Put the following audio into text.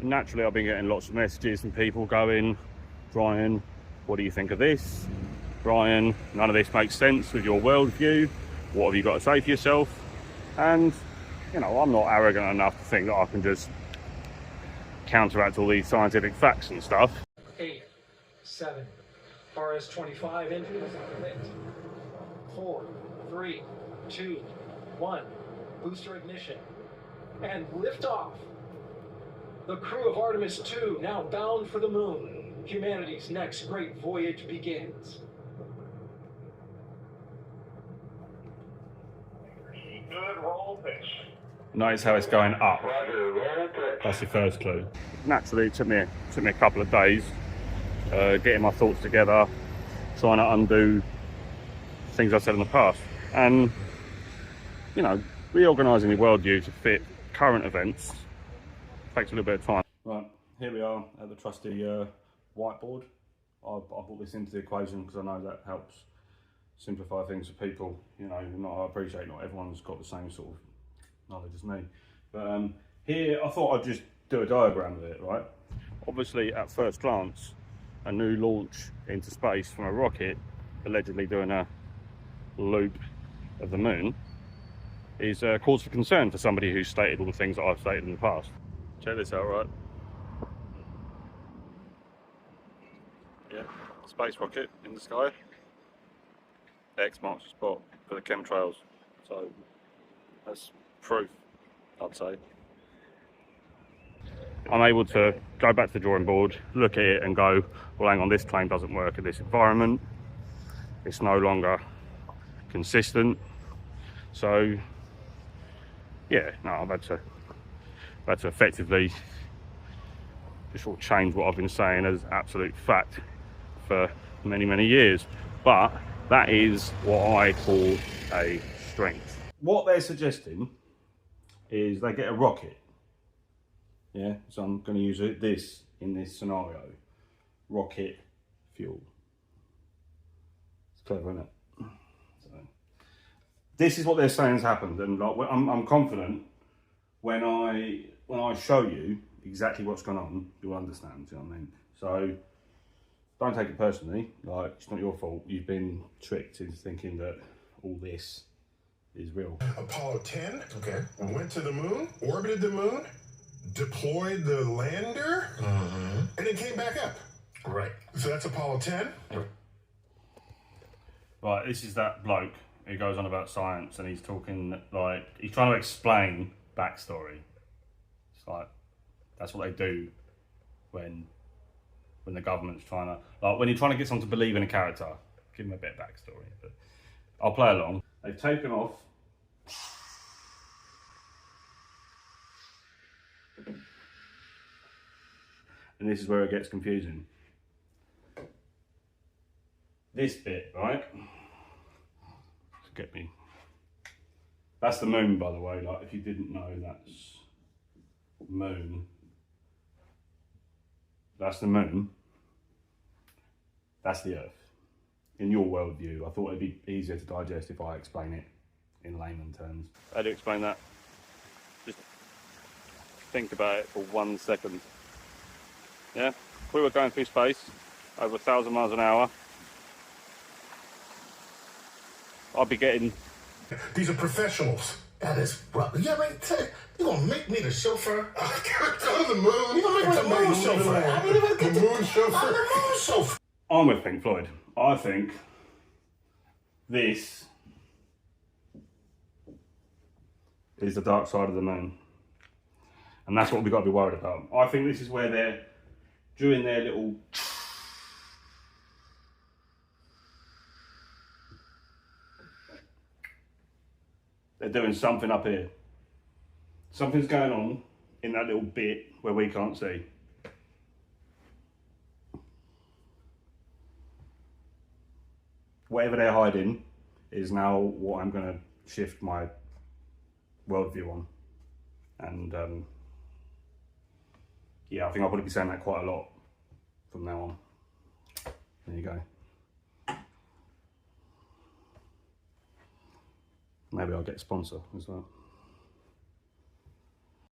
naturally I've been getting lots of messages from people going, Brian, what do you think of this? Brian, none of this makes sense with your worldview. What have you got to say for yourself? And, you know, I'm not arrogant enough to think that I can just counteract all these scientific facts and stuff. 8, 7, RS-25 engines lit. 4, 3, 2, 1. Booster ignition. And liftoff. The crew of Artemis 2 now bound for the moon. Humanity's next great voyage begins. Good roll pitch. Notice how it's going up. That's your first clue. Naturally, it took me a couple of days getting my thoughts together, trying to undo things I said in the past, and you know, reorganising the worldview to fit current events takes a little bit of time. Right, here we are at the trusty whiteboard. I brought this into the equation because I know that helps simplify things for people. You know, I appreciate not everyone's got the same sort of knowledge as me, but here I thought I'd just do a diagram of it, right? Obviously, at first glance, a new launch into space from a rocket, allegedly doing a loop of the moon, is a cause for concern for somebody who's stated all the things that I've stated in the past. Check this out, right? Yeah, space rocket in the sky. X marks the spot for the chemtrails. So that's proof, I'd say. I'm able to go back to the drawing board, look at it and go, well, hang on, this claim doesn't work in this environment. It's no longer consistent. So yeah, no, I've had to effectively just sort of change what I've been saying as absolute fact for many, many years. But that is what I call a strength. What they're suggesting is they get a rocket. Yeah, so I'm going to use this in this scenario. Rocket fuel. It's clever, isn't it? So, this is what they're saying has happened, and like, I'm confident when I show you exactly what's going on, you'll understand. Do you know what I mean? So don't take it personally. Like, it's not your fault. You've been tricked into thinking that all this is real. Apollo 10, okay, went to the moon, orbited the moon, deployed the lander, and then came back up. Right. So that's Apollo 10. Right, this is that bloke who goes on about science, and he's talking like he's trying to explain backstory. It's like that's what they do when the government's trying to, like, when you're trying to get someone to believe in a character, give them a bit of backstory. But I'll play along. They've taken off. And this is where it gets confusing. This bit, right? Get me. That's the moon, by the way. Like, if you didn't know, that's moon. That's the moon. That's the Earth. In your worldview, I thought it'd be easier to digest if I explain it in layman terms. How do you explain that? Just think about it for 1 second. Yeah? If we were going through space over 1,000 miles an hour, I'd be getting... These are professionals. That is rough. Yeah, right. You gonna make me the chauffeur? Go to the moon. You gonna make me the moon chauffeur? I didn't even get the moon chauffeur. I'm the moon chauffeur. I'm with Pink Floyd. I think this is the dark side of the moon. And that's what we've got to be worried about. I think this is where they're doing their little... They're doing something up here. Something's going on in that little bit where we can't see. Whatever they're hiding is now what I'm going to shift my worldview on. And yeah, I think I'll probably be saying that quite a lot from now on. There you go. Maybe I'll get a sponsor as well.